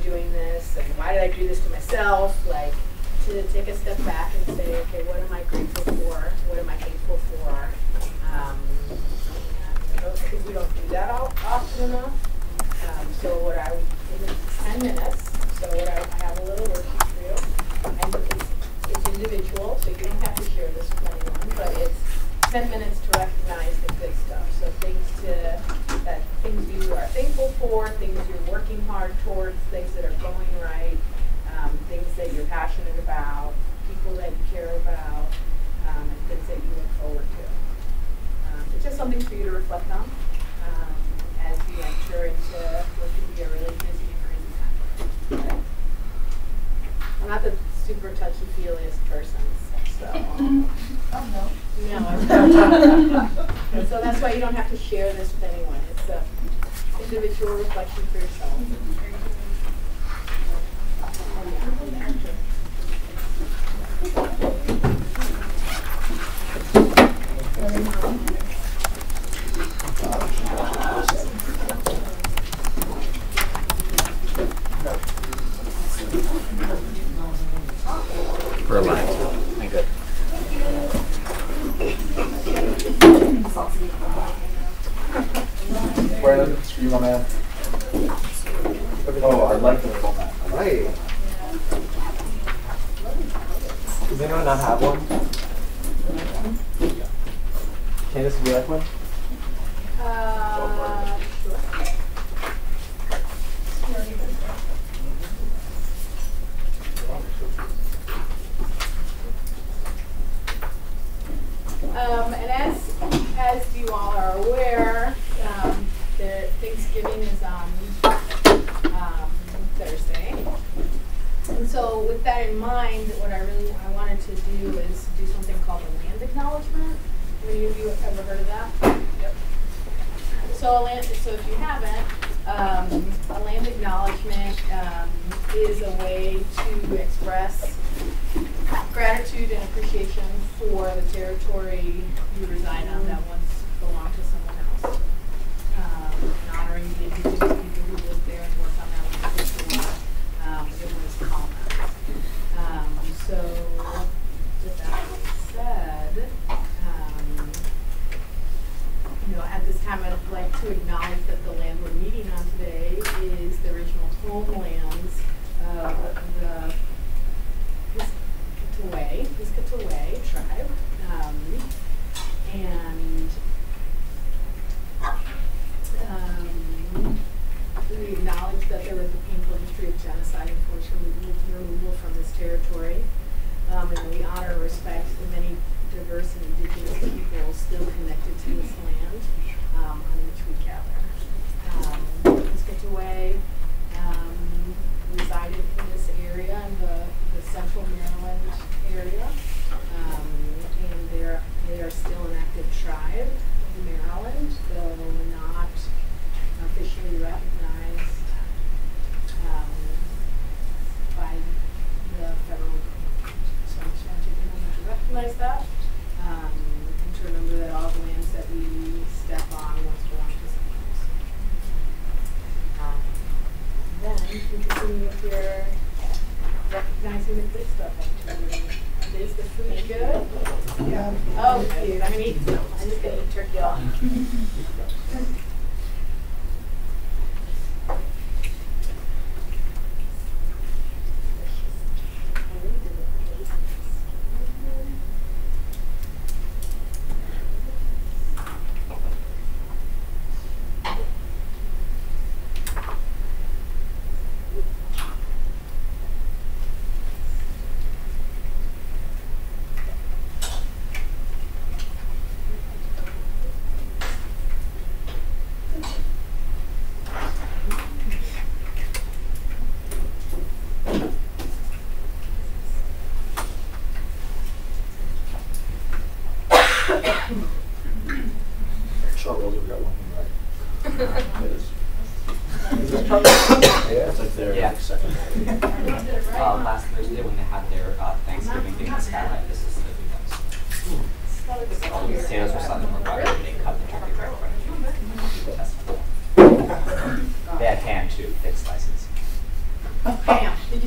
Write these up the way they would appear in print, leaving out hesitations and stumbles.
doing this, and why did I do this to myself? Like, to take a step back and say, okay, what am I grateful for? What am I thankful for? I think we don't do that often enough. So what I would, in 10 minutes, so what I have a little worksheet for you, and it's individual, so you don't have to share this with anyone, but it's 10 minutes to recognize the good stuff. So things you are thankful for, things you're working hard towards, things that are going right, things that you're passionate about, people that you care about, and things that you look forward to. It's just something for you to reflect on as you enter into what could be a really busy and crazy time. Okay? I'm not the super touchy-feeliest person, so. Oh, no. No. So that's why you don't have to share this with anyone. It's an individual reflection for yourself. We're alive. I'm good. Brandon, you want to add? Oh, I'd like to format. Right. Does anyone not have one? Candace, would you like one? Sure. And as you all are aware, Thanksgiving is on Thursday. And so with that in mind, what I wanted to do is do something called a land acknowledgement. Have any of you ever heard of that? Yep. So if you haven't, a land acknowledgement is a way to express gratitude and appreciation for the territory you reside on that once belonged to someone else. And honoring the indigenous people who lived there and worked on that land before it was colonized. So with that being said, at this time I'd like to acknowledge that the land we're meeting on today is the original homelands of the Piscataway tribe, and we acknowledge that there was a painful history of genocide and forced removal from this territory, and we honor and respect the many diverse and indigenous people still connected to this land on which we gather. Piscataway resided in this area, in the central Maryland area, and they are still an active tribe in Maryland, though not officially recognized by the federal government. So I'm just want you to recognize that, and to remember that all the lands that we step on once belong to someone else. Then we continue with your recognizing the good stuff activity. Is the food good? Yeah. Oh, dude, I'm gonna eat some. I'm just gonna eat turkey off.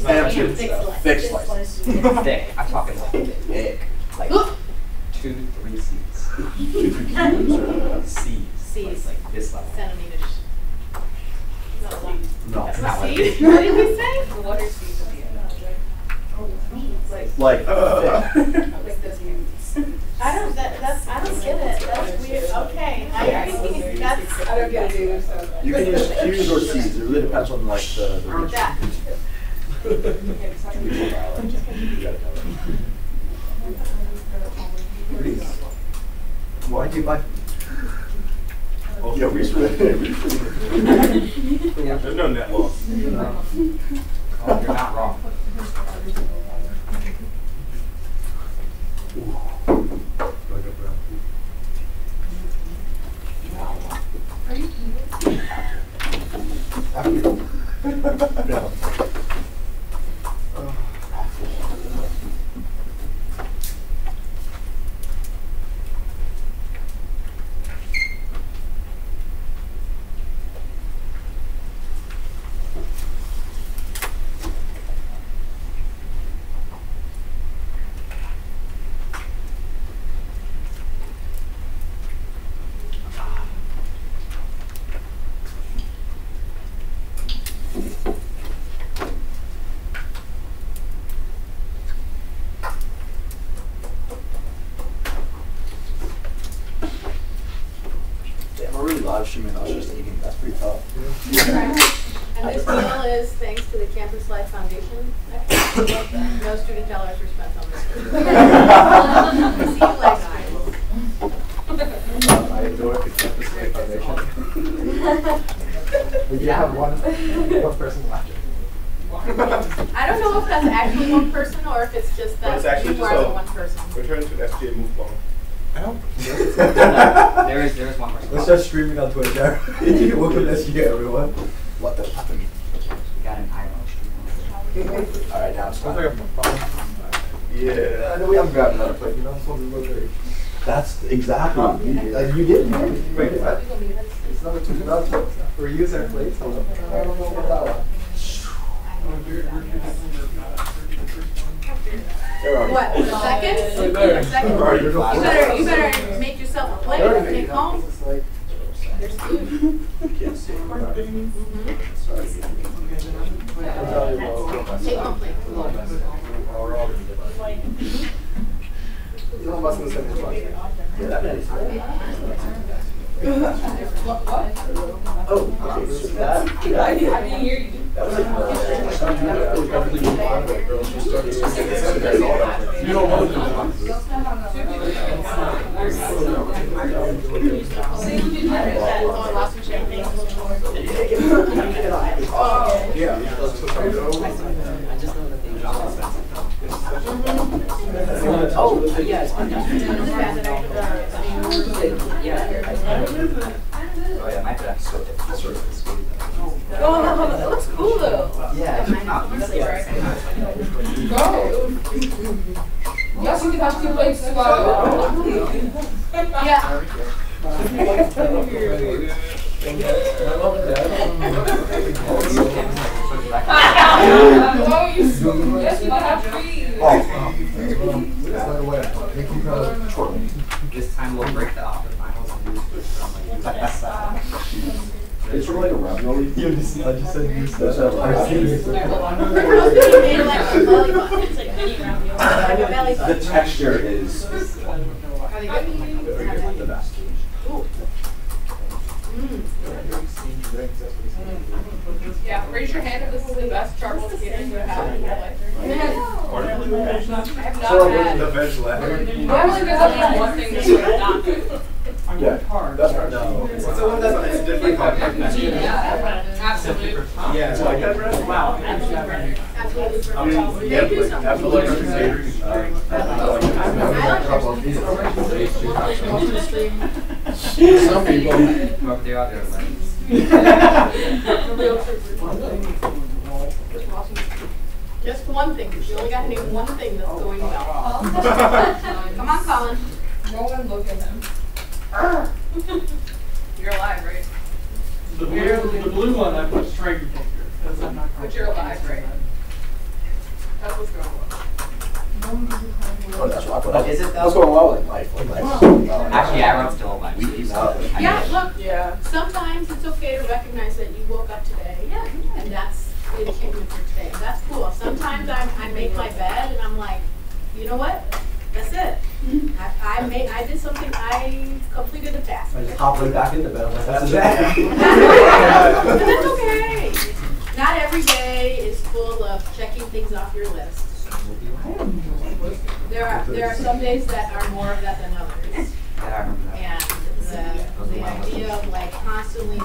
Hampton Thick stuff. slice. Thick slices. Thick. I'm talking like Thick. like 2-3 C's. 2-3 cubes or C's. C's. Like this level. Centimeters. no. That's not what it C's? is. What did we say? What are C's at the end? Like Like this. I don't get it. That's weird. Okay. I don't get it either. So. you can use Q's or C's. It really depends on like the That. You gotta know that. Why'd you buy? Oh, yeah, reach for it. There's no net loss. Oh, you're not wrong. Damn, we're really live streaming. I was just eating. That's pretty tough. And this meal is thanks to the Campus Life Foundation. No student dollars were spent on this. See you later. I enjoy the Campus Life Foundation. We do have one person watching. I don't know if that's actually one person or if it's just But that it's actually you just are a- the one person. Return to the SGA move ball. I don't. There is one person. Let's start streaming on Twitch. Welcome to SGA, everyone. What the fuck? We got an IRL stream. All right, now it's Sounds time. like a fun. Yeah. We haven't grabbed another plate, you know? So we look very. That's exactly what you did. You did. Wait, what? It's number 2. We use our plates. I don't know about that one. What, a second? A second? You better make yourself a plate and take home. There's food. Can't see. Take home plate. You don't must listen to this one. Oh, okay, so that. I didn't hear you. That was like you don't want to do yeah. Oh, yes. Oh yeah, my bad. So sort of Oh, no, it looks cool though. yeah, it's not. Go. Yes, you can have 2 plates as well. Yeah. Oh, you yes, you can have 3. This time we'll break the off the finals and use this from It's sort of like a ravioli. I just said you said It's like mini ravioli. Like a belly The button. texture is Are they good? the best. Yeah, raise your hand if this is the best charcoal skating you have in your life. I have not had. The veg ladder. Normally there's at least one thing that's not good. Yeah, that's right. No. It's the one that's it's different content. Yeah, absolutely. Yeah, it's like that bread. Wow. Absolutely. Yeah, like absolutely perfect Some people. whoever they are, they're like. Just one thing. You only got to name one thing that's going well. Come on, Colin. No one look at him. You're alive, right? The blue one I put straight in here because I'm not. But you're alive, right? up. But is it though? What's going on with life? Actually, yeah, everyone's still alive. We eat up. Yeah, look, Yeah. sometimes it's okay to recognize that you woke up today, and that's the achievement for today. That's cool. Sometimes I make my bed and I'm like, you know what? That's it. I did something. I completed the task. I just hop right back into bed. I'm like, that's But that's okay. Not every day is full of checking things off your list. There are some days that are more of that than others. Yeah, I remember that. And the idea of like constantly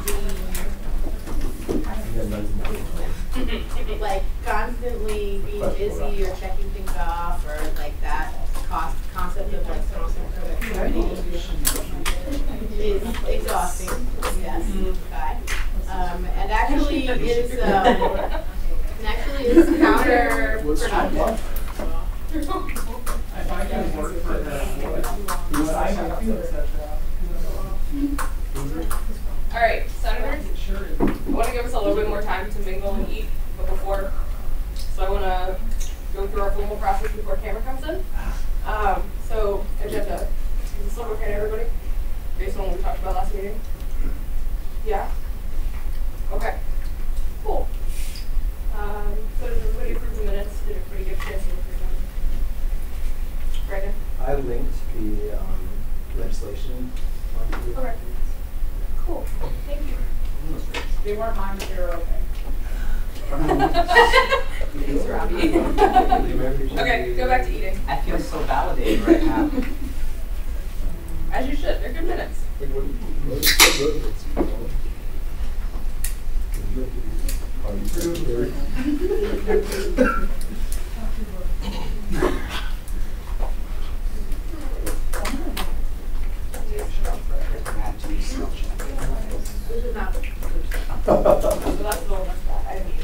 being busy or checking things off, or like that concept of like constant productivity is exhausting. Yes. Okay. And actually is counterproductive. If I can work for All right, senators, I want to give us a little bit more time to mingle and eat, but before, so I want to go through our formal process before camera comes in. So, agenda, is this look okay to everybody? Based on what we talked about last meeting? Yeah? Okay, cool. So does everybody approve the minutes? Did everybody get a chance to look through them? Brandon? I linked the legislation. Okay. Cool, thank you. They weren't mine, but they were okay. Thanks, Robbie. Okay, go back to eating. I feel so validated right now. As you should, they're good minutes. This is not. So that's the one that I need.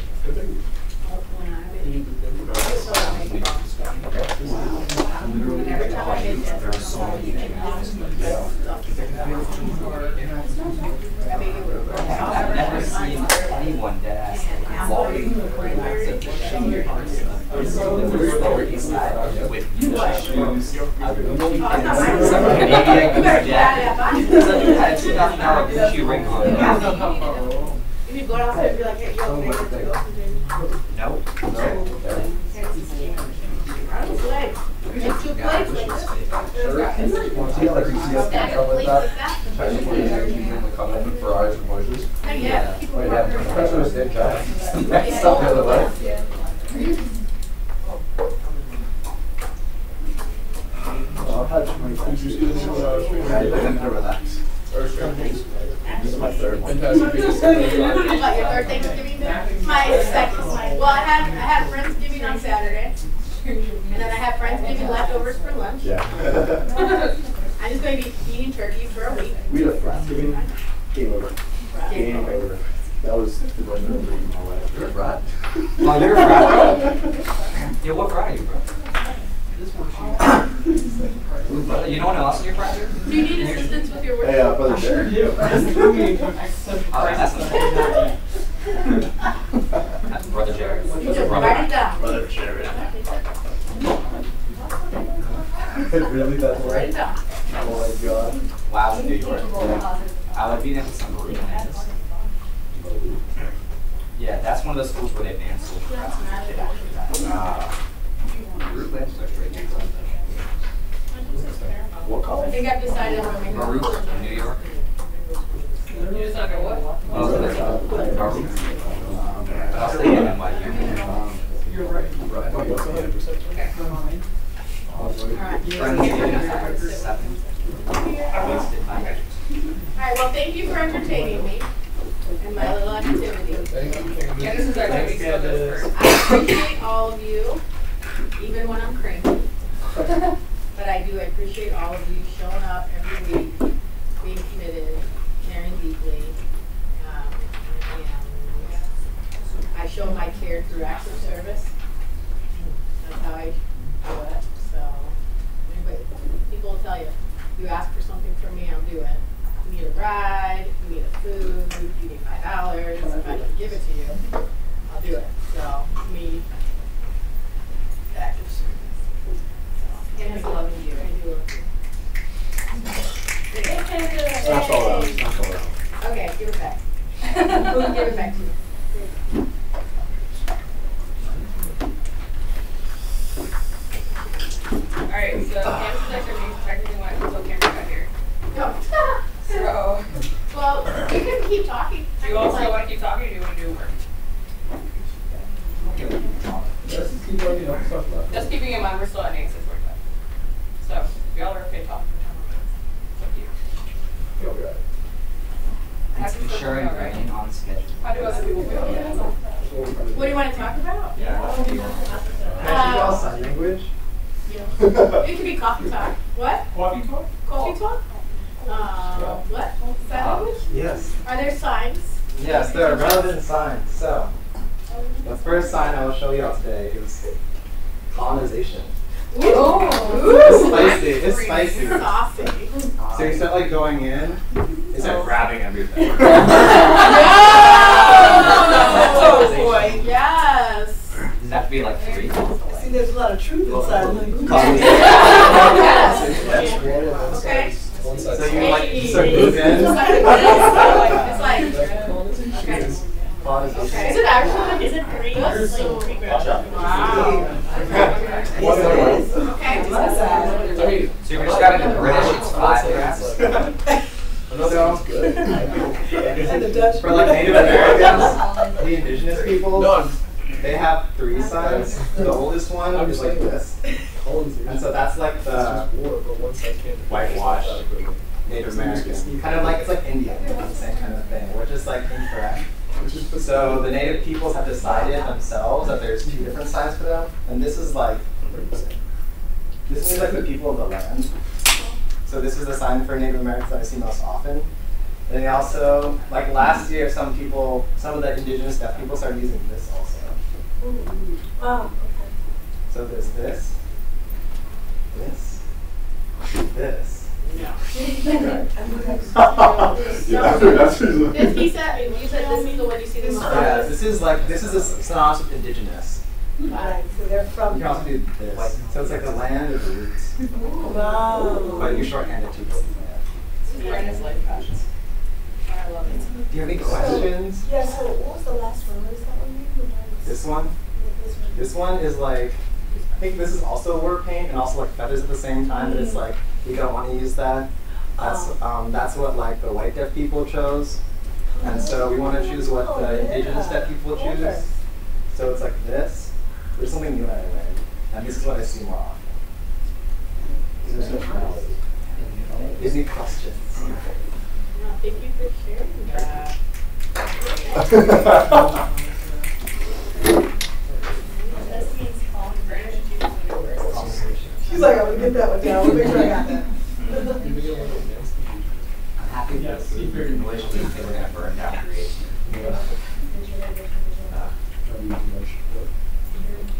And every time I make it, There are so many things. I've never seen anyone that has walking Lower East Side with shoes, a Canadian jacket. Somebody had a $2,000 Gucci ring on. You need to go outside and be like, hey, yo, make it go. Nope. I don't play. Make 2 plates like this. See, like you see us Stack come of with plates that. like that. Chinese people come in for eyes and voices. Yeah, people Oh, work yeah, very especially hard. with State Giants. That's something the other way. I've had too many countries do this. I didn't relax. This is my third one. What, your third Thanksgiving dinner? My second. Well, I had Friendsgiving on Saturday. And then I have Friendsgiving leftovers for lunch. Yeah. I'm just going to be eating turkey for a week. We had a Friendsgiving. Game over. Game over. That was the best memory of my life. You're a brat. Oh, you're a frat, bro? Yeah, what frat are you, bro? You know what else in your frat? Do you need assistance with your work? Hey, brother Jared. Oh, that's not Brother Jared. You What's just your brother? write it down. Brother Jared. Really? That's Write right? it down. Oh my God. Wow, in New York. I would be there with some Maroon hands. Yeah, that's one of those schools where they ban social classes. Maroon lands are straight kids. What I college? think I've decided I'm going to make Maroon in New York. You just not gonna what? Oh, that's Maroon. But I'll stay at NYU. You're right. Okay. Alright. Friends, 7. I wasted my measures. Alright, well, thank you for entertaining me in my little activity. Yeah, this is our activity, so this first. I appreciate all of you, even when I'm cranky. But I do appreciate all of you showing up every week, being committed, caring deeply. And I show my care through active service. That's how I do it. So, anyway, people will tell you, you ask for something from me, I'll do it. You need a ride, you need a food, you need $5, if I can give it to you, I'll do it. So, me, active service. So, and it's loving you. Just keeping in mind we're still at Nancy's work. So if y'all are okay talking for 10 minutes, it's up to you. You'll be all right. Thanks for sharing everything on schedule. How do other people feel? What do you want to talk about? Can I all sign language? It could be coffee talk. What? Coffee talk? Coffee talk? What? Sign language? Yes. Are there signs? Yes, there are relevant signs. So, the first sign I will show you all today is colonization. Ooh. It's spicy. It's spicy. Saucy. So instead of like going in, it's like grabbing everything. Oh boy, yes. Does that have to be like 3? See, there's a lot of truth inside. Okay. So you like start moving. It's like, okay. Colonization. Is it actually? Is it green? Wow. Okay. So you're describing the British, it's 5 grams. For like Native Americans, the indigenous people, they have 3 signs. The oldest one is like this. And so that's like the whitewash Native American. Kind of like, it's like Indian, the same kind of thing, which is like incorrect. So the native peoples have decided themselves that there's 2 different signs for them. And this is like, this means like the people of the land. So this is the sign for Native Americans that I see most often. And they also, like last year, some of the indigenous deaf people started using this also. Wow. So there's this, this. Yeah. Right. He said, you said this is the one you see the most. Yeah, this is synonymous with indigenous. Right, so they're You from. can also do this. So it's like the land of the roots. Wow. But you're shorthanded too. Brandon's life passions. I love it. Do you have any questions? Yeah, so what was the last one? What is that one? This one? This one is like, I think this is also word paint and also like feathers at the same time, but it's like, we don't want to use that. That's what like the white deaf people chose. And so we want to choose what the indigenous deaf people choose. So it's like this. There's something new I learned. And this is what I see more often. Any questions? Thank you for sharing that. She's like, I'm gonna get that one down. We'll make sure I got that. I'm happy that the relationship they were going to burn down creation.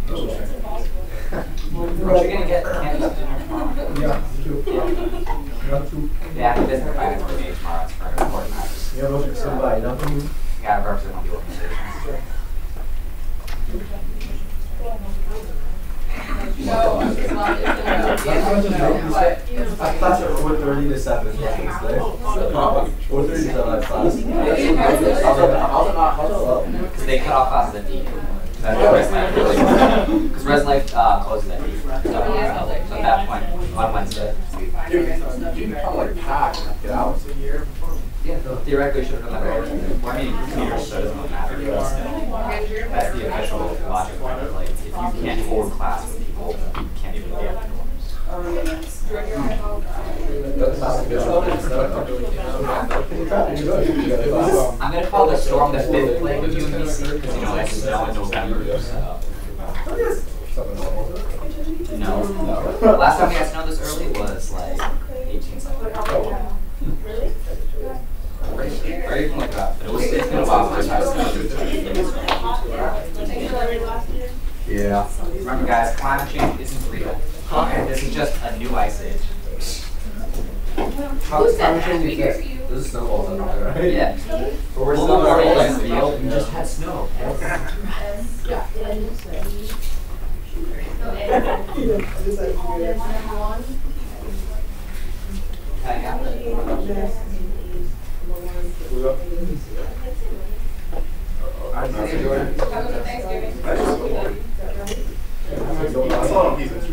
Aren't you going to get candies for dinner tomorrow? Yeah, the business finance for me tomorrow. It's for important matters. Yeah, represent the organization. No, it's not. It's I class at 4:30 to 7 Wednesday. 4:30 to 7 class. Because they cut off classes at D. Because Res Life closes at D. So at that point, on Wednesday. You can probably like pack and get out. Yeah, theoretically should have done that earlier. Well, I mean, computers so it doesn't matter. That's the official logic of it. Like, if you can't hold class with people, you can't even get it. I'm going to call the storm the 5th plague of UMBC because, you know, it's snow in November. So. No. Last time we had snow this early was like 18 something. Really? Or even like that. But it's been a while since I've had snow. Yeah. Remember, guys, climate change isn't real. Okay, this is just a new ice age. Climate change exists. There's snowballs out there, right? Yeah. But we're Global still warming not is real. We just had snow. Have a good Thanksgiving. That's all on pieces.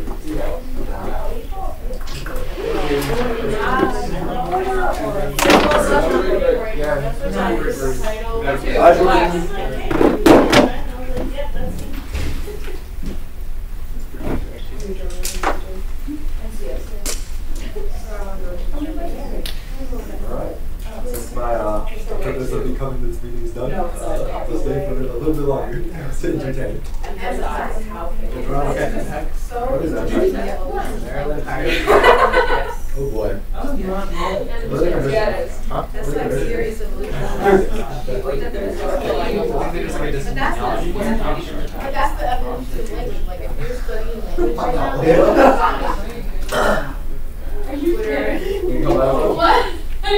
everything's done. No, it's not. I'll stay for a little bit longer. Stay entertained. And that's how it is. Okay. So. What is that? Maryland higher. Yes. Oh boy. Yeah, it is. Huh? That's like serious evolution. But that's the evolution of language. Like if you're studying language right now, Twitter. What? What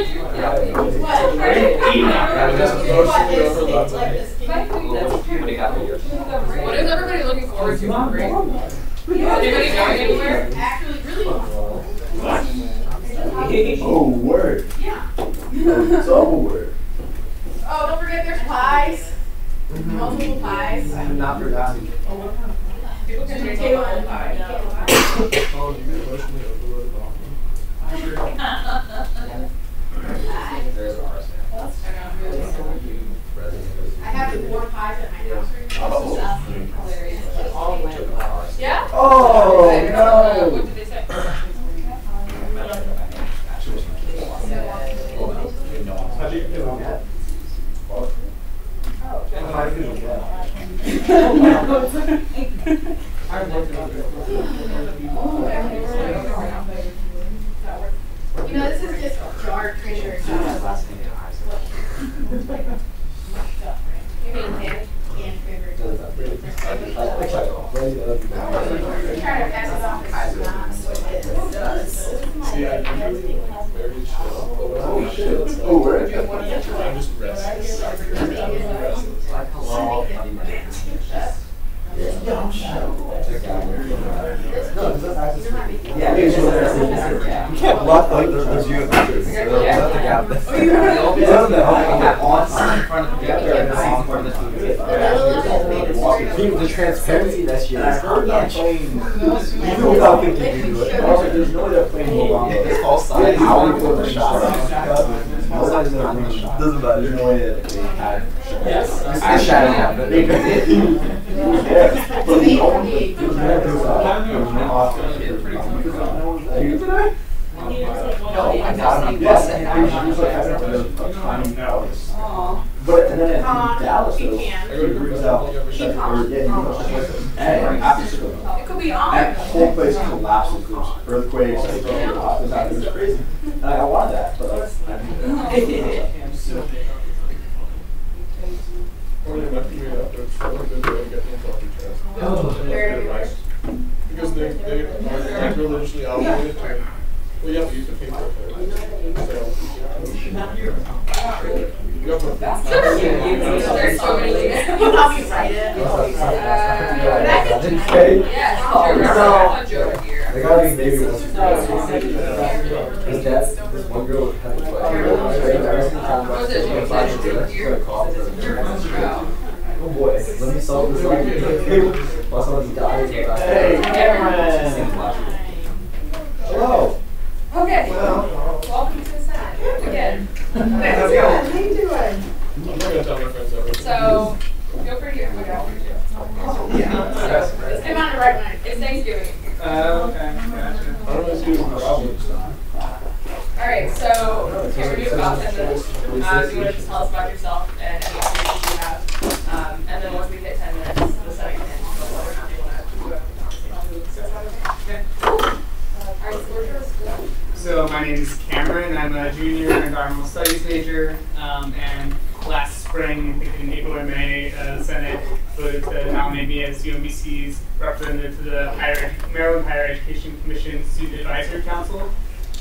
is everybody looking forward to for break? Anybody going anywhere? Actually, really. Oh, word. Yeah. Double word. Oh, don't forget there's pies. Multiple pies. I have not forgotten. People can drink Table alcohol and pie. pie. Oh, you emotionally overloaded off. There's ours. I have 4 pies at my house right now. Yeah? Oh, no. What did they say? How do you feel? You know, this is just jar treasure. You mean hand? Canned treasure. Ready We're trying to pass it off as not what it is. See, I'm usually very chill. But when I'm chill, it's like, Oh, where? I'm just restless. Like, hello. Yeah, you can't block like there's you and pictures. That's the gap. On in front of the projector and on in front of the TV. The transparency that she has. Even without thinking you do it. Also, there's no way that plane will bomb. It's all sides. How we put the shot. All sides of the room. Doesn't matter. There's no way that they had. Yes. I shot it out. They did. But and then in Dallas, though, it brings out It could be on. that whole place collapses. There's earthquakes, like, it was crazy. And I wanted that, but I didn't. Or they might be made up, it's a good way to get things off your chest. Because they are religiously obligated to, well, you have to use the paper. There's so many things. You help me write it. But I can Yeah, Joe here. I gotta be maybe once. His dad, this one girl had to play. Oh boy, let me solve this line. While someone's dying. Hey, hello. Okay. Welcome to the Senate again. How you doing? I'm not gonna tell my friends ever. So, feel free to get my dog. This came out the right one. It's Thanksgiving. Okay, gotcha. I don't know if it's problems. Alright, so we're doing about 10 minutes. Do you want to just tell us about yourself and any experiences you have? And then once we hit 10 minutes, the Senate can end. So whether or not you want to do a conversation. Alright, so where's your school? So my name is Cameron. I'm a junior in environmental studies major. And last spring, I think in April or May, the Senate voted to nominate me as UMBC's representative to the Maryland Higher Education Commission Student Advisory Council.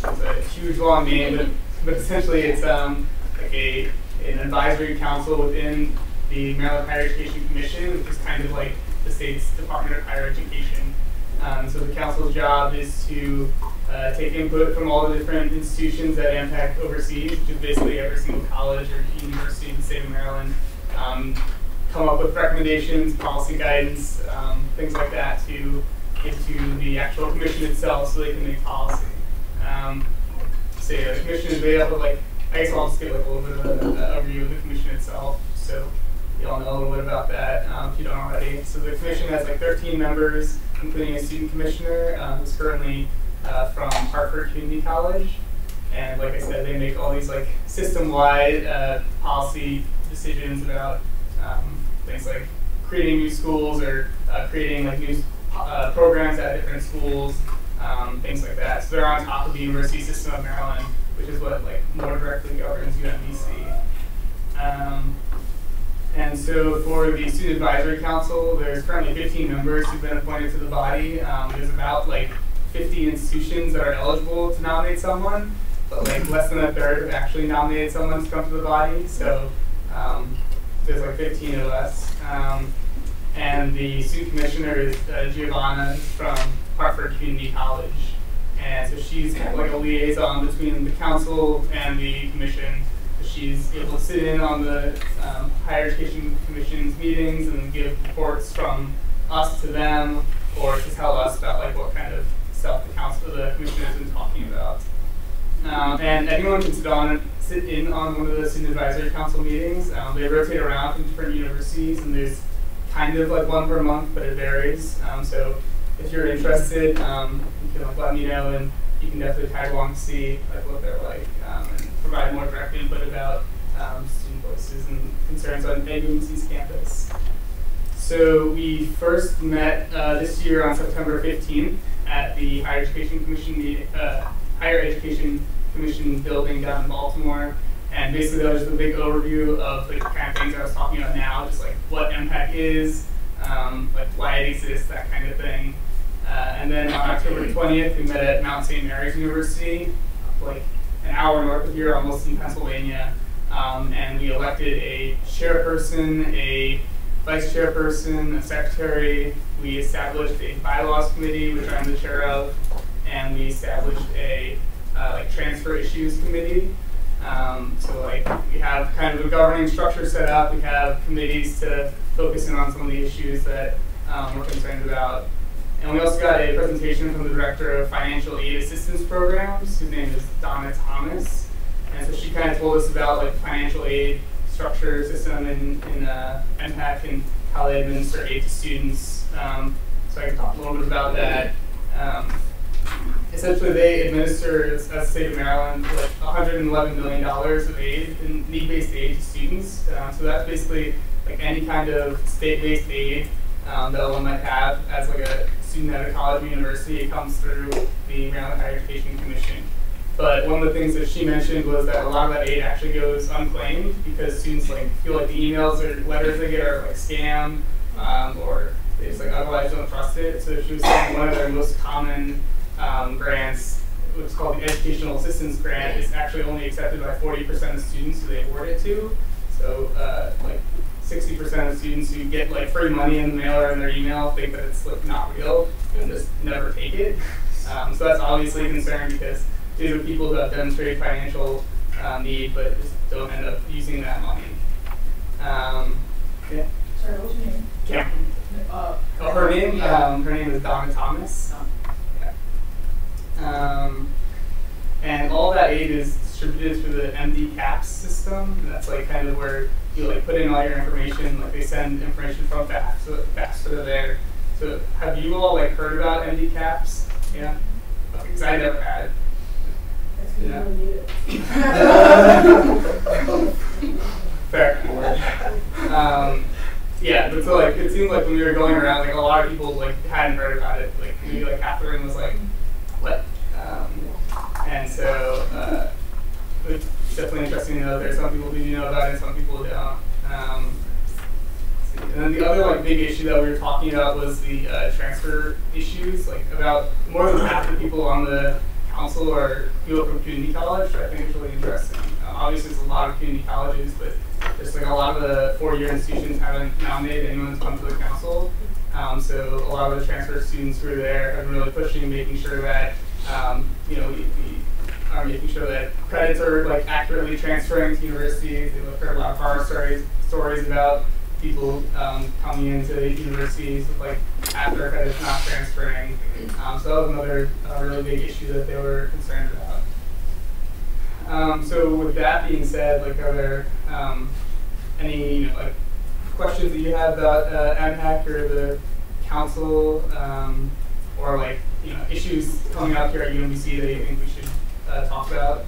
It's a huge long name, but essentially it's like an advisory council within the Maryland Higher Education Commission, which is kind of like the state's Department of Higher Education. So the council's job is to take input from all the different institutions that AMPEC oversees, which is basically every single college or university in the state of Maryland, come up with recommendations, policy guidance, things like that to give to the actual commission itself so they can make policy. So yeah, the commission is made up of I guess I'll just give a little bit of an overview of the commission itself, so you all know a little bit about that if you don't already. So the commission has 13 members, including a student commissioner who's currently from Hartford Community College. And like I said, they make all these like system-wide policy decisions about things like creating new schools or creating like new programs at different schools, things like that. So they're on top of the University System of Maryland, which is what like more directly governs UMBC. And so for the Student Advisory Council, there's currently 15 members who've been appointed to the body. There's about like 50 institutions that are eligible to nominate someone, but like less than a third have actually nominated someone to come to the body. So there's like 15 of us. And the student commissioner is Giovanna from Hartford Community College. And so she's like a liaison between the council and the commission. So she's able to sit in on the Higher Education Commission's meetings and give reports from us to them, or to tell us about like what kind of stuff the commission has been talking about. And anyone can sit in on one of the Student Advisory Council meetings. They rotate around from different universities, and there's kind of like one per month, but it varies. So if you're interested, you can like let me know, and you can definitely tag along to see like what they're like, and provide more direct input about student voices and concerns on UMBC's campus. So we first met this year on September 15th at the Higher Education Commission building down in Baltimore. And basically that was just a big overview of the kind of things I was talking about now, just like what MPAC is, like why it exists, that kind of thing. And then on October 20th, we met at Mount St. Mary's University, like an hour north of here, almost in Pennsylvania. And we elected a chairperson, a vice chairperson, a secretary. We established a bylaws committee, which I'm the chair of, and we established a like transfer issues committee. So like we have kind of a governing structure set up. We have committees to focus in on some of the issues that we're concerned about. And we also got a presentation from the Director of Financial Aid Assistance Programs, whose name is Donna Thomas. And so she kind of told us about like financial aid structure system in MPAC and how they administer aid to students. So I can talk a little bit about that. Essentially, they administer, as the state of Maryland, like $111 million of aid, in need-based aid to students. So that's basically like any kind of state-based aid that one might have as like a student at a college or university. It comes through the Maryland Higher Education Commission. But one of the things that she mentioned was that a lot of that aid actually goes unclaimed because students like feel like the emails or letters they get are like scam, or they just like otherwise don't trust it. So she was saying one of their most common grants, what's called the Educational Assistance Grant, is actually only accepted by 40% of students who they award it to. So like 60% of students who get like free money in the mail or in their email think that it's like not real and just never take it. So that's obviously a concern because these are people who have demonstrated financial need but just don't end up using that money. Yeah. Sorry, what's your name? Cameron. Her name is Donna Thomas. And all that aid is distributed through the MD CAPS system. And that's like kind of where you like put in all your information. Like they send information from FAFSA, so FAFSA to there. So have you all like heard about MD CAPS? Yeah. Okay, because I never had. Yeah. Fair. Yeah, but so like it seemed like when we were going around, like a lot of people like hadn't heard about it. Like maybe like half the room was like, what? And so it's definitely interesting to know there's some people who do know about it and some people who don't. And then the other like big issue that we were talking about was the transfer issues. Like about more than half the people on the council are people from community college, which I think is really interesting. Obviously there's a lot of community colleges, but there's like a lot of the four-year institutions haven't nominated anyone to come to the council. So a lot of the transfer students who are there have been really pushing, making sure that we are making sure that credits are like accurately transferring to universities. We've heard a lot of horror stories about people coming into universities with like half their credits not transferring. So that was another really big issue that they were concerned about. So with that being said, like are there any like questions that you have about MPAC or the council, or like issues coming up here at UMBC that you think we should talk about?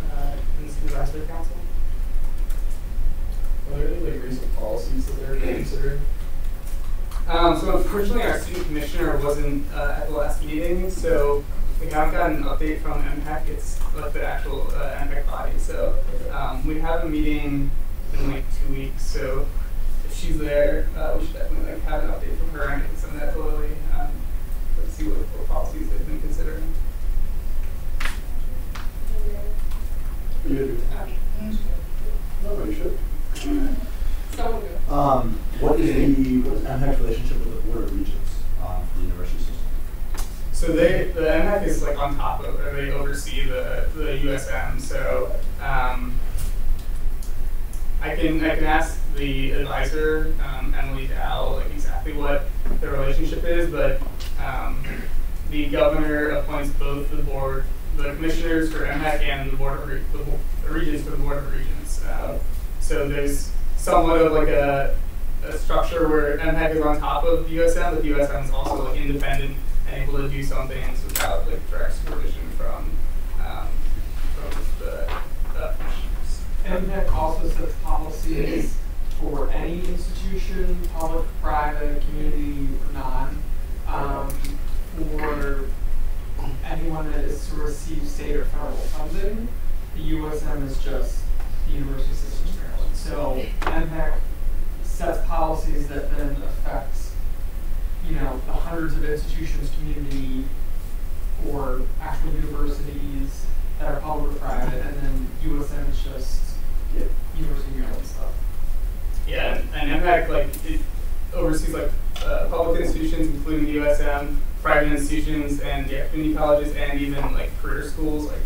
advisory council. Are there any like recent policies that they're considering? So unfortunately, our student commissioner wasn't at the last meeting, so we haven't gotten an update from MPEC. It's like the actual MPEC body. So we have a meeting in like 2 weeks. So if she's there, we should definitely like have an update from her and some of that totally. Let's see what policies they've been considering. You gotta do it. No, you should. Someone go. What is MPEC's relationship with the Board of Regents for the university system? So the MPEC is like on top of, or they oversee the USM. So I can ask the advisor, Emily Dow, like exactly what the relationship is, but the governor appoints both the commissioners for MPEC and the regents for the Board of Regents. So there's somewhat of like a structure where MPEC is on top of the USM, but the USM is also like independent and able to do some things without like direct supervision from the commissioners. MPEC also sets policies for any institution, public, private, community, or non, for anyone that is to receive state or federal funding. The USM is just the University System of Maryland. So MPEC sets policies that then affect, you know, the hundreds of institutions, community, or actual universities that are public or private, and then USM is just University of Maryland stuff. Yeah, and MPEC like it oversees like public institutions, including the USM, private institutions, and community colleges, and even like career schools, like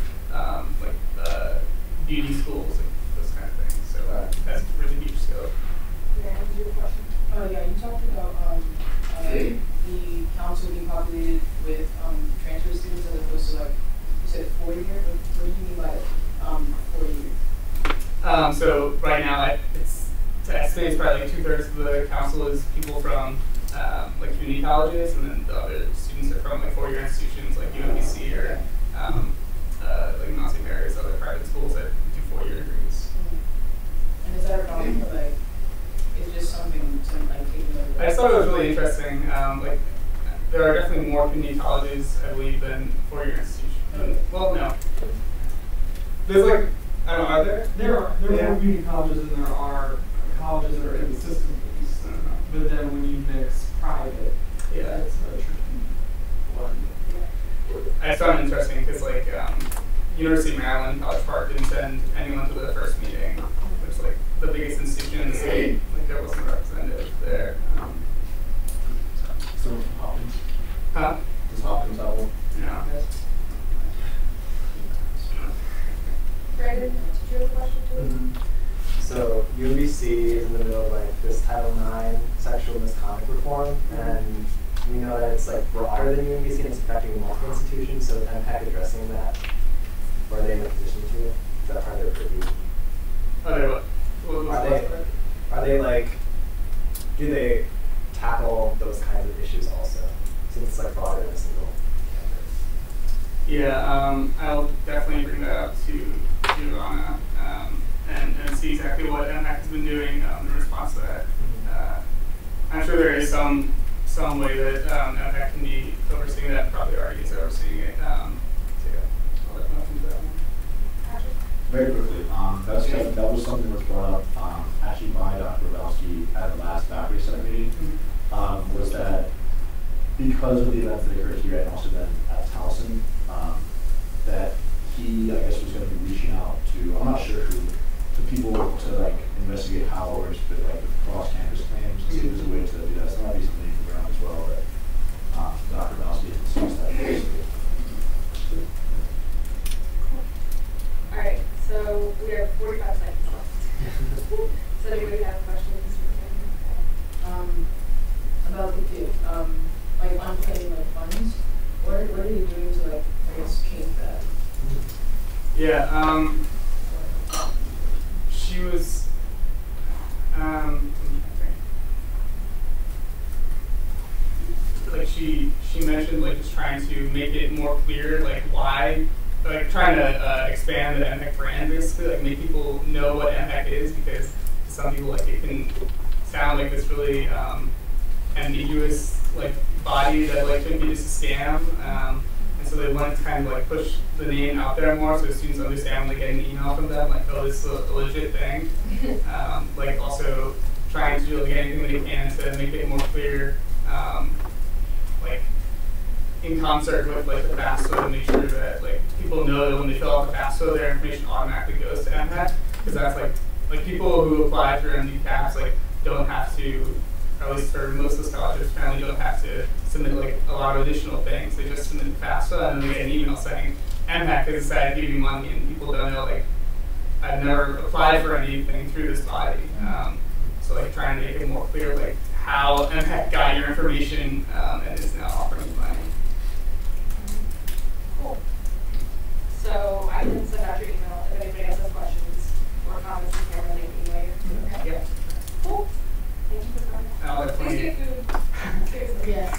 beauty schools, like those kind of things. So that's really huge scope. Yeah, answer your question. Oh yeah, you talked about the council being populated with transfer students as opposed to like you said 4 year. What do you mean by 4 years? So right now, it's to estimate it's probably like 2/3 of the council is people from like community colleges, and then the other students are from like 4-year institutions like UMBC or like Mount St. Mary's, other private schools that do 4-year degrees. And is that a problem? Like, it's just something to like take note of? I just thought it was really interesting. Like, there are definitely more community colleges, I believe, than 4-year institutions. Okay. Well, no. There's like, I don't know, are there? There are more community colleges than there are colleges that are in the system, at least. But then when you mix private, it's a tricky one. I just found it interesting because like University of Maryland, College Park didn't send anyone to the first meeting, which like the biggest institution in the state, like there wasn't a representative there. So Hopkins? Huh? Does Hopkins have one? No. Brandon, did you have a question too? So UMBC is in the middle of like this Title IX sexual misconduct reform, and we know that it's like broader than UMBC and it's affecting multiple institutions. So is MPEC addressing that, or are they in a position to? Is that part of their purview? Are they what? What was Are they like? Do they tackle those kinds of issues also? Since it's like broader than a single campus. Yeah, I'll definitely bring that up to Anna and see exactly what MPEC has been doing in response to that. I'm sure there is some way that MPEC can be overseeing that. Probably already is overseeing it. So yeah, I'll let them do that one. Very quickly, that was something that was brought up actually by Dr. Belsky at the last Faculty Senate meeting. Was that because of the events that occurred here and also then at Towson, that he, I guess, was going to be reaching out to, I'm not sure who, to people to like investigate how or but like cross-campus claims to see if there's a way to do that. So that might be something you can bring up as well. That Dr. Belsky has discussed that previously. All right, so we have 45 seconds left. Does anybody have questions? About the like unclaimed like funds. What are you doing to like I guess change that? Yeah, she was, like she mentioned like just trying to make it more clear like why like trying to expand the MPEC brand, basically, like make people know what MPEC is, because to some people, like it can sound like this really ambiguous like body that like could be just a scam, and so they wanted to kind of like push the name out there more, so students understand when they get an email from them, like, oh, this is a legit thing. Like also trying to do like anything they can to make it more clear, like in concert with like the FAFSA, to make sure that like people know that when they fill out the FAFSA, their information automatically goes to MPEC, because that's like people who apply for MD-CAPs like don't have to, or at least for most of the scholarships, apparently don't have to submit like a lot of additional things. They just submit FAFSA and then they get an email saying MPEC has decided to give you money, and people don't know, like, I've never applied for anything through this body. So like trying to make it more clear like how MPEC got your information and is now offering you money. Cool. So I can send out your email if anybody else has questions or comments. You can really email you. Yeah. Cool. Thank you for coming. And I'll Please definitely, get food. Seriously. Yes.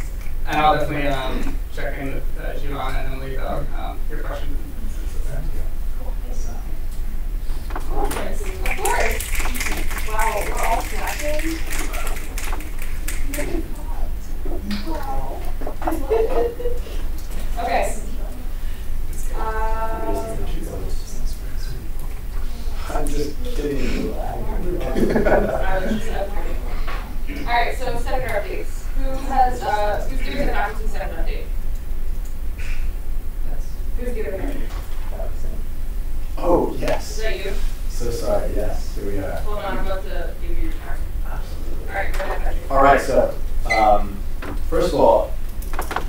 and I'll definitely check in with Giovanna and Emily about your questions. Cool. Thanks. Yes, of course. Wow, we're all snacking. Wow. Okay. I'm just kidding. Alright, so Senator updates. Who's giving the Washington Senator update? Who's giving it? Oh, yes. Is that you? So sorry, yes, here we are. Hold on, I'm about to give you your time. Absolutely. Alright, go ahead, Patrick. All right, so first of all,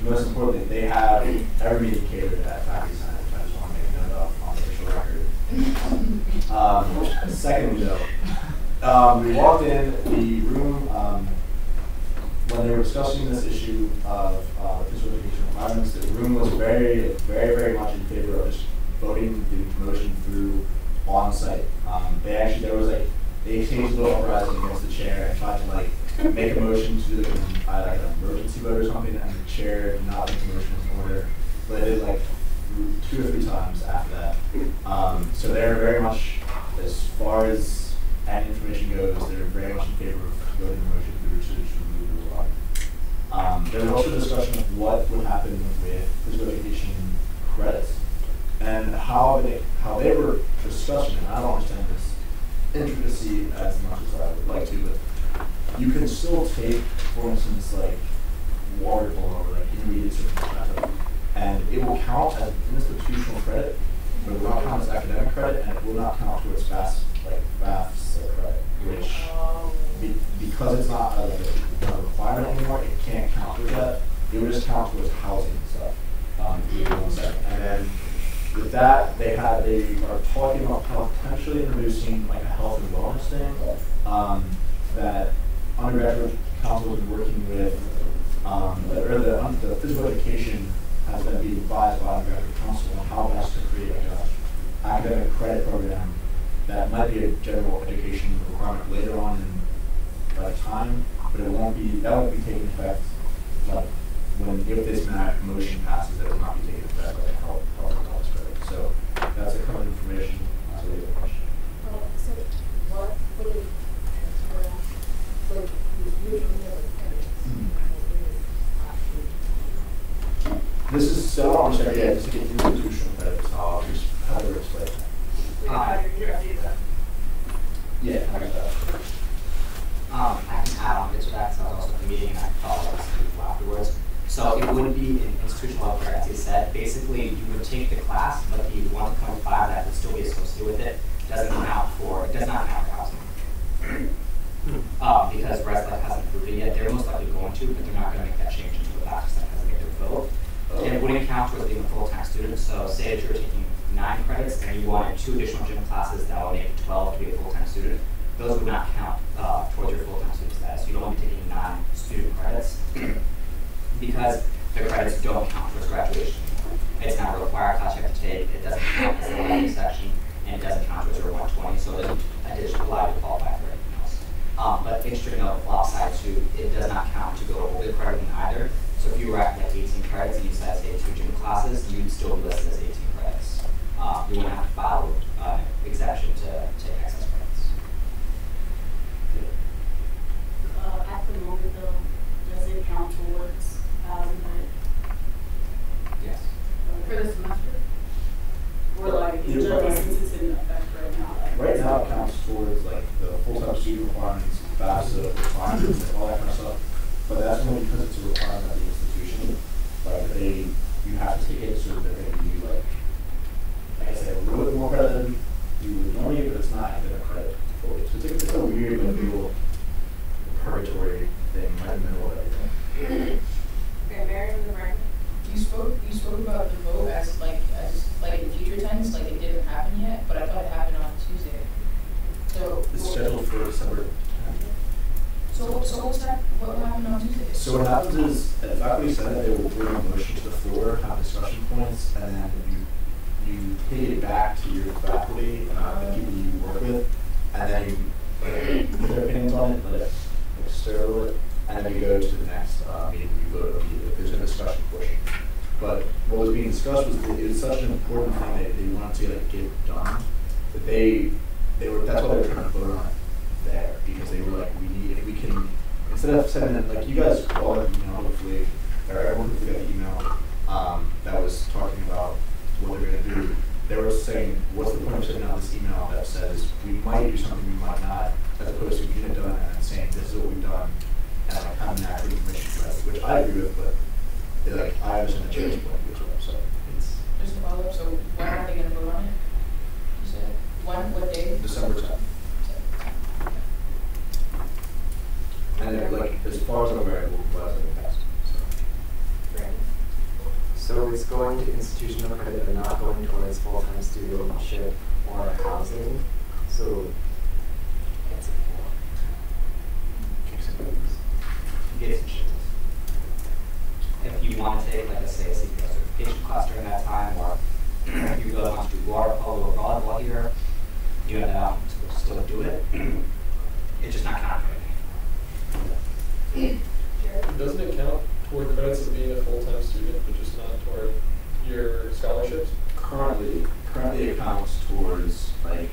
most importantly, they have every meeting catered at Faculty Senate, which I just want to make note of on the official record. Secondly, though, we walked in the room when they were discussing this issue of physical education requirements. The room was very, very, very much in favor of just voting the promotion through on-site. They exchanged a little uprising against the chair and tried to like make a motion to do like an emergency vote or something, and the chair did not make the motion in order. But it did like 2 or 3 times after that. So they're very much, as far as any information goes, they're very much in favor of voting the motion through to remove the law. There was also a discussion of what would happen with physical education credits and how they were discussing it. I don't understand this intricacy as much as I would like to, but you can still take, for instance, like water polo or like intermediate certificate, and it will count as institutional credit, but it will not count as academic credit, and it will not count towards FAFSA credit, which because it's not a requirement anymore, it can't count towards that. It will just count towards housing and stuff. And then with that, they are talking about potentially introducing like a health and wellness thing that undergraduate council has been working with, or the physical education has been being advised by undergraduate council on how best to create like a academic credit program that might be a general education requirement later on in time, but that won't be taking effect like if this motion passes, it will not be taking effect like a health and wellness credit. So that's the current information to the question. So what would it This is so I'm sorry, yeah, just to get institutional credit, so I'll just how to explain that. Yeah, I got that. I can add on to that, so I was also at the meeting and I followed up with people afterwards. So it wouldn't be an institutional level credit, as you said. Basically, you would take the class, but the 1.5 that would still be associated with it does not count for housing. Because Res Life hasn't approved it yet. They're most likely going to, but they're not going to make that change until the faculty senate has made their vote. And it wouldn't count towards being a full-time student. So say that you're taking 9 credits and you wanted 2 additional gym classes that would make it 12 to be a full-time student. Those would not count towards your full-time student status. You'd only be taking 9 student credits because the credits don't count towards graduation. It's not a required class you have to take. It doesn't count as a learning section, and it doesn't count towards your 120. So it doesn't additionally allow you to qualify for anything else. But interesting note, the flop side too, it does not count to go over the credit in either. So if you were at like 18 credits and you decided to take 2 gym classes, you'd still be listed as 18 credits. So what happens is, the faculty senate, they will bring a motion to the floor, have discussion points, and then you take it back to your faculty, the people you work with, and then you put their opinions on it, let it stir a little bit, and then you go to the next meeting, you vote immediately. There's a discussion portion. But what was being discussed was that it was such an important thing that they wanted to get done, that that's why they were trying to vote on it there, because they were like, if we can, instead of sending it, like you guys all got the email, hopefully, or everyone who got the email that was talking about what they're going to do, they were saying, what's the point of sending out this email that says we might do something, we might not, as opposed to getting it done and then saying this is what we've done, and like having that information, which I agree with, but like I understand the chair's point of view as well, so it's Just to follow up, so when are they gonna vote on it? You said, what day? December 10th. And then, like, as far as I'm aware, it will provide in the past. So it's going to institutional credit and not going towards full-time studentship or housing. So it's if you want to take, like, say, a CPS certification class during that time, or if you really want to do water polo or volleyball here, you have the option to still do it. It's just not counted for anything. Doesn't it count toward credits as being a full-time student, but just not toward your scholarships? Currently it counts towards, like,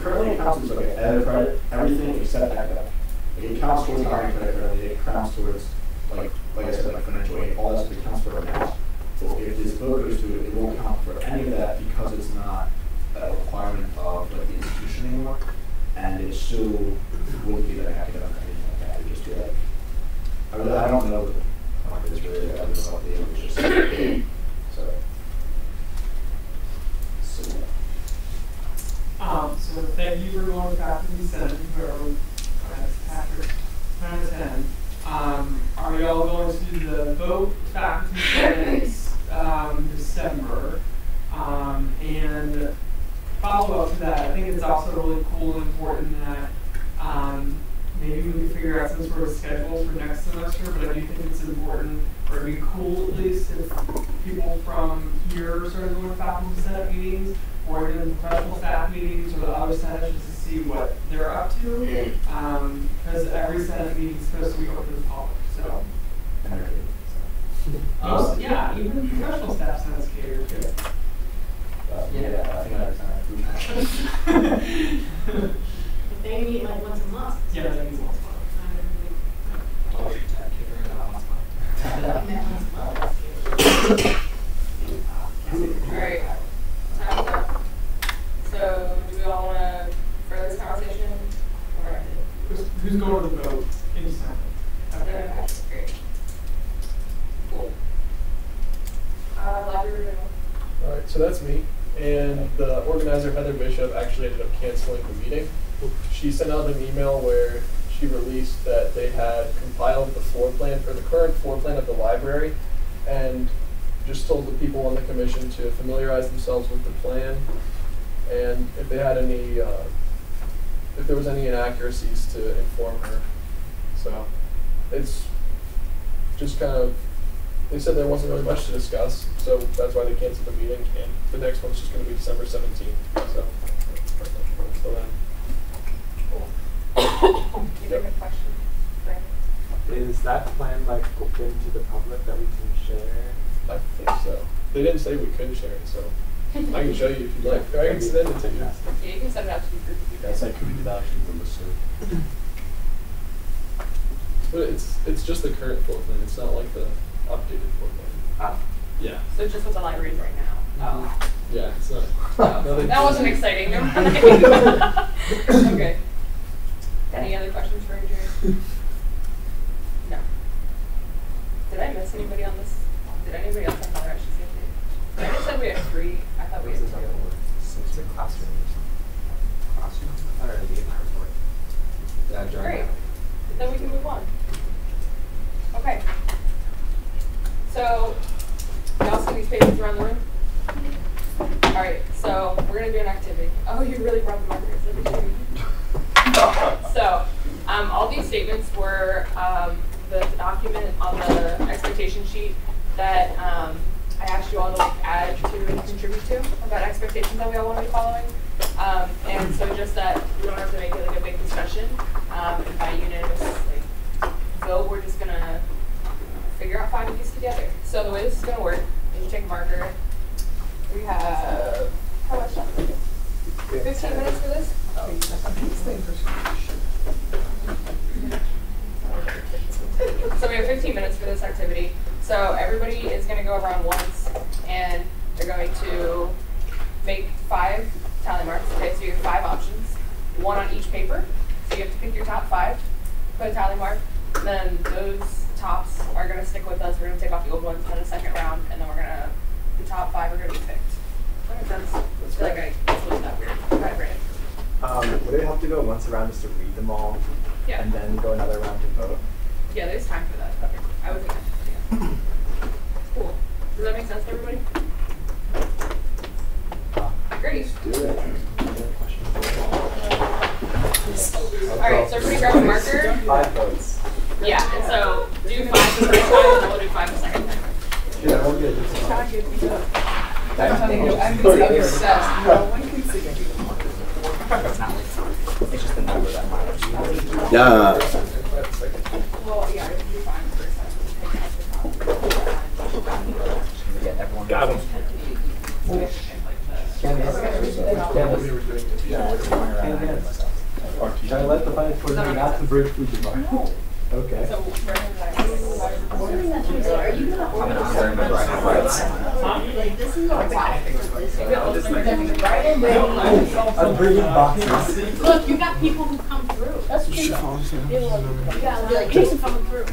currently it counts as like an ed credit, everything except academic. Like, it counts towards hiring credit currently, it counts towards, like I said, like financial aid, all that stuff, it counts for right now. So if this vote goes to it, it won't count for any of that because it's not a requirement of like the institution anymore, and it still wouldn't be like academic or anything like that. It would just be like, I don't know how much it's really, I don't know what the it was just So thank you for going to faculty senate, whoever Patrick trying to attend. Are y'all going to do the vote faculty senate December? And follow up to that, I think it's also really cool and important that maybe we can figure out some sort of schedule for next semester, but I do think it's important, or it'd be cool at least if people from here started going to faculty senate meetings, or even professional staff meetings, or the other senates, just to see what they're up to. Because every senate meeting is supposed to be open to the public, so. Yeah, even professional staff senates cater too. Yeah, I think I understand. They meet like once a month. Yeah, that means once a Alright, time's up. So, do we all want to further this conversation? Or? Who's going to the vote in December? Okay, great. Cool. Library renewal. All right, so that's me. And the organizer, Heather Bishop, actually ended up canceling the meeting. She sent out an email where she released that they had compiled the floor plan, or the current floor plan of the library, and just told the people on the commission to familiarize themselves with the plan, and if they had any, if there was any inaccuracies, to inform her. So it's just kind of, they said there wasn't really much to discuss, so that's why they canceled the meeting, and the next one's just going to be December 17th. So then. You have a question, Brandon? Is that plan like open to the public that we can share? I think so. They didn't say we could share it, so I can show you if you'd like. Or I can send it to you. Yeah, you can send it out to the group. That's like community action from the city. But it's just the current floor plan. It's not like the updated floor plan. Yeah. So it's just what the library is right now. Oh. Yeah, it's not. That wasn't exciting. Never mind. Okay. Any other questions for Adrian? No. Did I miss anybody on this? Did anybody else have another SGA? I just said we had 3. I thought we had 3. It's a classroom. I already gave my report. Great. Then we can move on. Okay. So, y'all see these papers around the room? Alright, so we're going to do an activity. Oh, you really brought the markers. Look at you. So, all these statements were the document on the expectation sheet that I asked you all to like add to and contribute to about expectations that we all want to be following. And so just that we don't have to make it like a big discussion. And by unanimous like vote, we're just gonna figure out 5 of these together. So the way this is gonna work is you take a marker. We have how much time? 15 minutes for this? So we have 15 minutes for this activity. So everybody is going to go around once, and they're going to make 5 tally marks. Okay, so you have 5 options, 1 on each paper. So you have to pick your top 5, put a tally mark. Then those tops are going to stick with us. We're going to take off the old ones in the second round, and then the top 5 are going to be picked. Does that make sense? I feel like I split that weird. Right, Brandon. Would it help to go once around just to read them all, Yeah. and then go another round to vote? Yeah, there's time for that. Okay. I would think that. Yeah. Cool. Does that make sense to everybody? Great. Do it. Alright, so everybody grab a marker. 5 votes. Yeah, and so do 5 the first time, and we'll do 5 the second time. Yeah, we'll get this I'm obsessed. No one can see it. It's just the number that matters. Yeah. Well, yeah, it'll be fine the first time. Yeah, everyone. Got him. Should I let the finance coordinator not to bridge food divide? Okay. So, Brandon's like, I'm gonna observe the rights. I'm bringing boxes. Look, you got people who come through. That's true. You got like people coming through.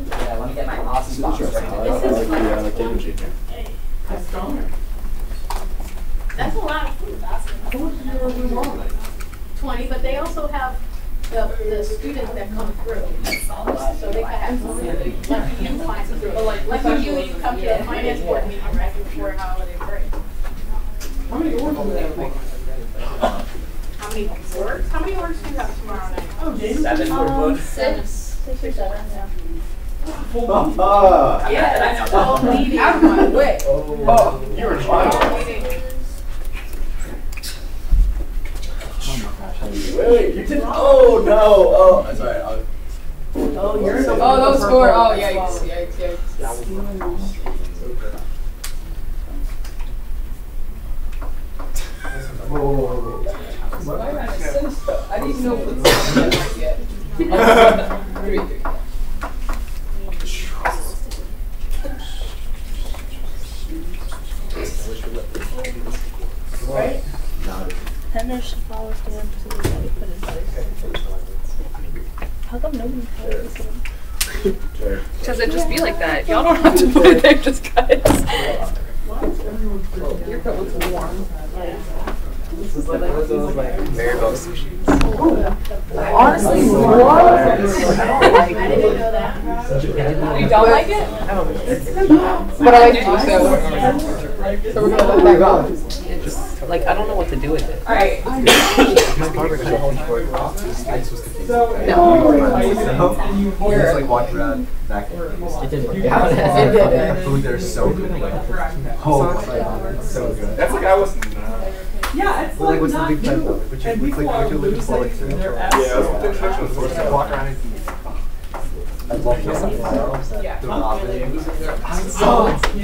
Yeah, let me get my awesome box right there. That's a lot of food. 20, but they also have the students that come through. So they can have, like you find through. Like you come to a finance board meeting right before a holiday break. How many orgs do you have tomorrow night? Oh, 7. 6 or 7, yeah. yeah, I know. All meeting. Out of my way. Oh, you were trying. Wait, you did. Oh no! Oh, I'm sorry. Oh, you're the Oh, those 4. Oh, yikes, yikes, yikes. Whoa. Why am I send stuff? I didn't know what's yet. 3. right? Tender should follow standard procedures that we put in place. How come nobody follows them? Because it just be like that. Y'all don't have to put it there, just guys. Your coat looks warm. This is like one of those like Maribel sushi. Honestly, what? I didn't know that. You don't like it? But I like to, so we're gonna let that go. Like, I don't know what to do with it. Alright. my barber cut home for it. Ice was confusing. No. He was like walking around back and forth. It didn't work. Yeah, the food there is so good. Like, oh my god, it's so good. That's like I was. Yeah, it's Like, what's the not big plan new. though? Which And is people like, are would you live just like losing their Yeah, that's what the introduction was for. just walk around and eat. I love this. Yeah.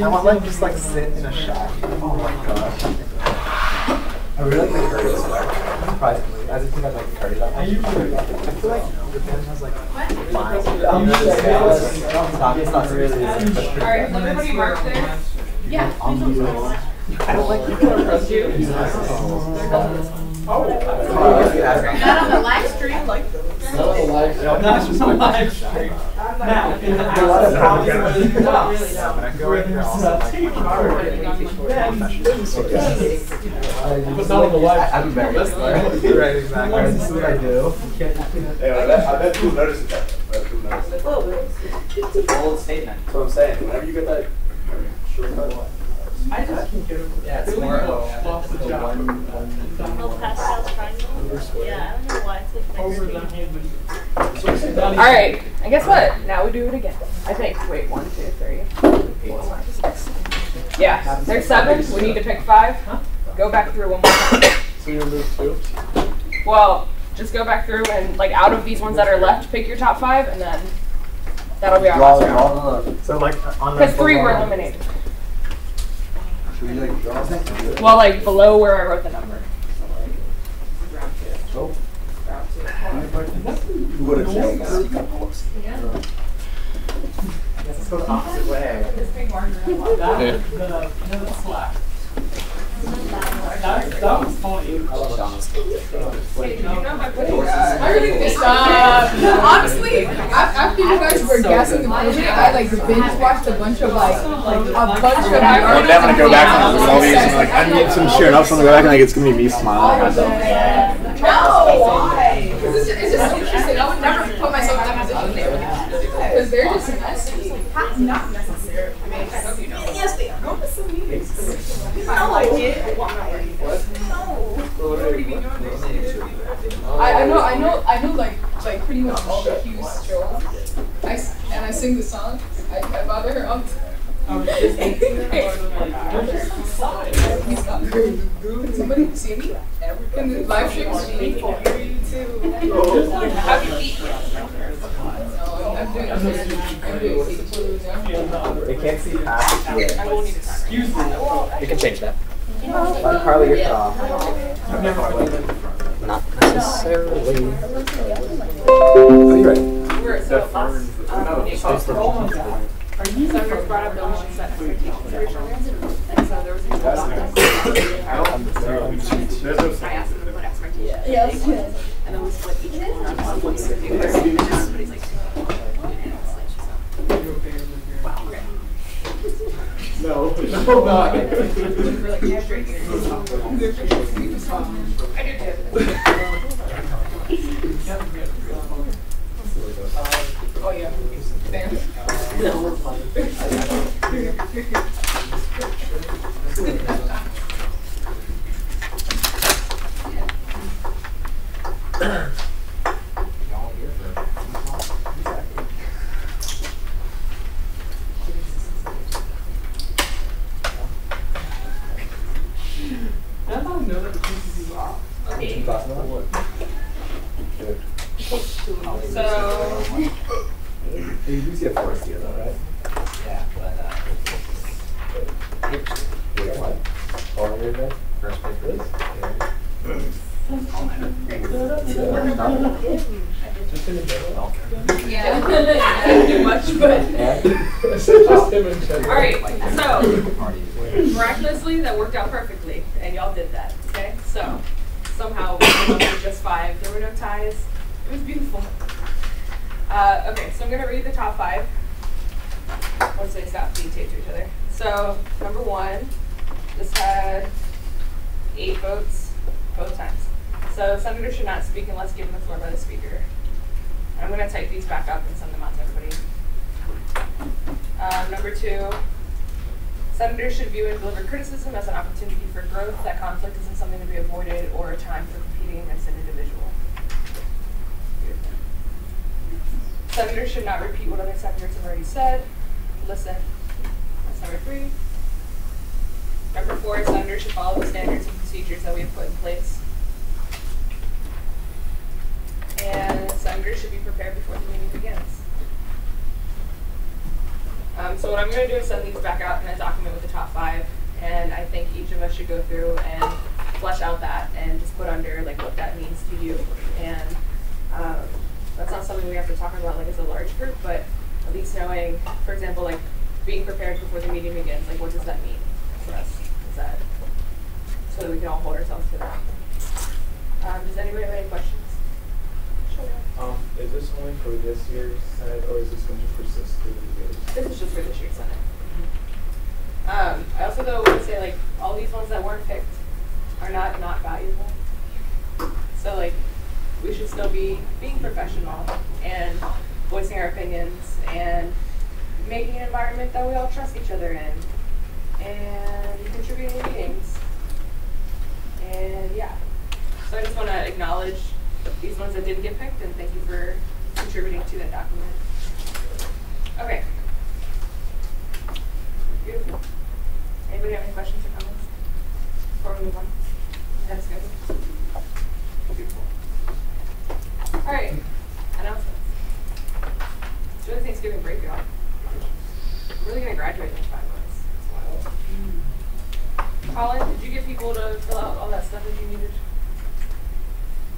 I want like just like sit in a shack. Oh my gosh. I really like the curry this way. Surprisingly, as a kid I like the curry that much. I feel like Japan has like lines. It's not really. Alright, everybody mark there. Yeah. I don't like people are pressed you. Not on the live stream. Not just on live stream. Now, in the house, probably where there's But not on the live. I'm embarrassed. Right, exactly. This is what I do. Yeah, I bet you'll notice it. It's a bold statement. That's what I'm saying. Whenever you get that shortcut. I just can't get over it. Yeah, it's Really more lost the job. Oh, Pascal's triangle? Yeah, I don't know why it's like Over the next to hand. All right, and guess what? Now we do it again. I think. Wait, 1, 2, 3, 4, 5, 6. Yeah, there's 7. We need to pick 5. Go back through one more time. So you remove 2? Well, just go back through and like out of these ones that are left, pick your top 5, and then that'll be our last round. So like on Because 3 were eliminated. Should we like draw something? Well, like below where I wrote the number. Oh. Let's go the opposite way. That's slack. That was funny. I really honestly, after you guys were guessing the project, I like binge watched a bunch of I'm gonna go back on the movies and like I need some cheering up, so I'm gonna go back and like it's gonna be me smiling at myself. No, why? It's just interesting. I would never put myself in that position there because they're just messy. Not necessarily. I mean, I hope you know. Yes, they are. Go to some meetings. I like it. What? No. What are you doing? I know, like pretty much all the Q's strolls. I sing the song. I bother her all the time. Can somebody see me? Can the live stream see me? I'm doing They can't see past it. Excuse me. You can change that. Carly, you're cut off. Not necessarily. Oh, you're right. Senators brought up that we should set expectations for each other. And so there was a I asked them to put expectations. Yes. And then we split each one up. Everybody's like, No, not. we're like, yeah, straight here. I do too. Oh yeah. There. So you do see a forest here though, right? Yeah, but Wait, what? All of it, first place for this. Just in the middle. yeah. Didn't do much, but Just him and Chen. all right. So miraculously, that worked out perfectly, and y'all did that. Okay. So somehow we were just 5. There were no ties. It was beautiful. Okay, so I'm going to read the top 5 once they stop being taped to each other. So, number 1, this had 8 votes both times. So, senators should not speak unless given the floor by the speaker. And I'm going to type these back up and send them out to everybody. Number 2, senators should view and deliver criticism as an opportunity for growth. That conflict isn't something to be avoided or a time for competing against an individual. Senators should not repeat what other senators have already said. Listen. That's number 3. Number 4, senators should follow the standards and procedures that we have put in place. And senators should be prepared before the meeting begins. So what I'm going to do is send these back out in a document with the top 5. And I think each of us should go through and flesh out that and just put under like what that means to you. And that's not something we have to talk about like as a large group, but at least knowing, for example, like being prepared before the meeting begins, like what does that mean for us? Is that so that we can all hold ourselves to that? Does anybody have any questions? Sure. Is this only for this year's Senate, or is this going to persist through the years? This is just for this year's Senate. I also though would say like all these ones that weren't picked are not valuable. So like we should still be being professional and voicing our opinions and making an environment that we all trust each other in and contributing to meetings. And yeah. So I just want to acknowledge these ones that didn't get picked and thank you for contributing to that document. Okay. Beautiful. Anybody have any questions or comments before we move on? That's good. Beautiful. All right. Announcements. It's really Thanksgiving break, y'all. I'm really gonna graduate in 5 months. It's wild. Colin, did you get people to fill out all that stuff that you needed?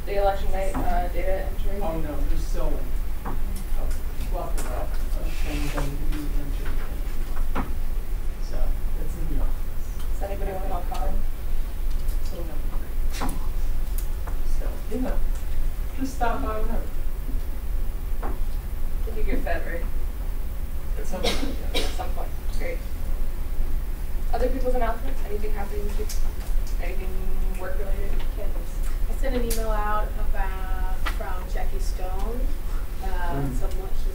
The election night data entry? Oh no, there's still a plethora of things that need to be entered. So it's in the office. Does anybody want to help Colin? So yeah, just stop by whenever. Did you get fed, right? At some point, yeah. At some point. Great. Other people's announcements? Anything happening this week? Anything work related? Candace? I sent an email out from Jackie Stone. She's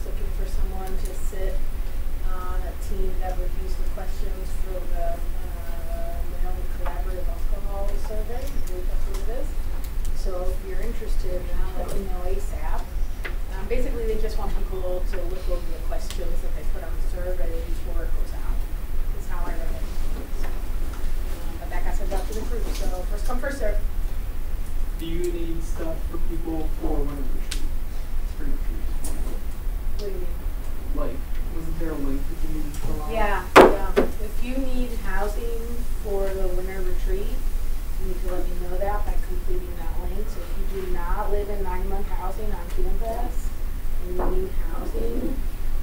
looking for someone to sit on a team that reviews the questions for the Maryland Collaborative Alcohol Survey. I believe that's what it is. So if you're interested, let me know ASAP. Basically, they just want people to look over the questions that they put on the survey before it goes out. That's how I read it. But that got sent out to the group. So first come, first serve. Do you need stuff for people for winter retreat? Spring retreat? What do you mean? Like, wasn't there a link that you needed to fill out? Yeah. If you need housing for the winter retreat, you need to let me know that by completing that link. So if you do not live in 9-month housing on campus and you need housing, you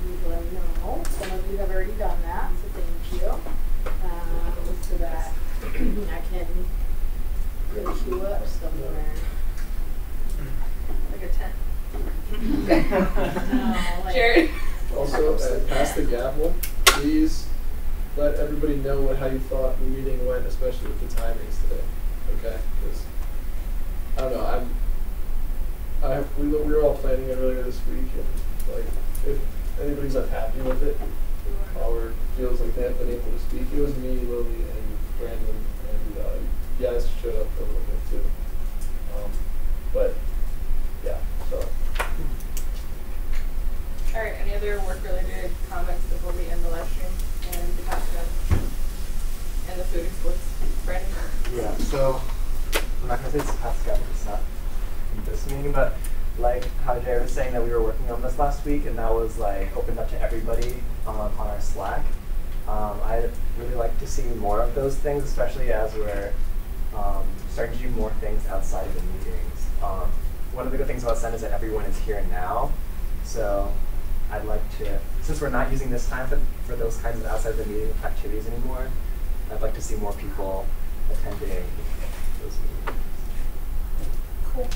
need to let me know. Some of you have already done that, so thank you. So that I can put you up somewhere. Like a tent. No, like, Jared? Also, pass the gavel. Please let everybody know how you thought the meeting went, especially with the timings today. Okay? Because I don't know. We were all planning it earlier this week, and like, if anybody's unhappy with it or feels like they haven't been able to speak, it was me, Lily, and Brandon, and you guys showed up for a little bit too. But yeah, so. All right, any other work-related comments before we end the live stream and the pass down and the food exports? Brandon? Yeah, so I'm not going to say it's past because it's not in this meeting, but like how Jared was saying that we were working on this last week and that was like opened up to everybody on our Slack. I'd really like to see more of those things, especially as we're starting to do more things outside of the meetings. One of the good things about Sen is that everyone is here now, so I'd like to, since we're not using this time for those kinds of outside of the meeting activities anymore, I'd like to see more people attending those meetings. Cool.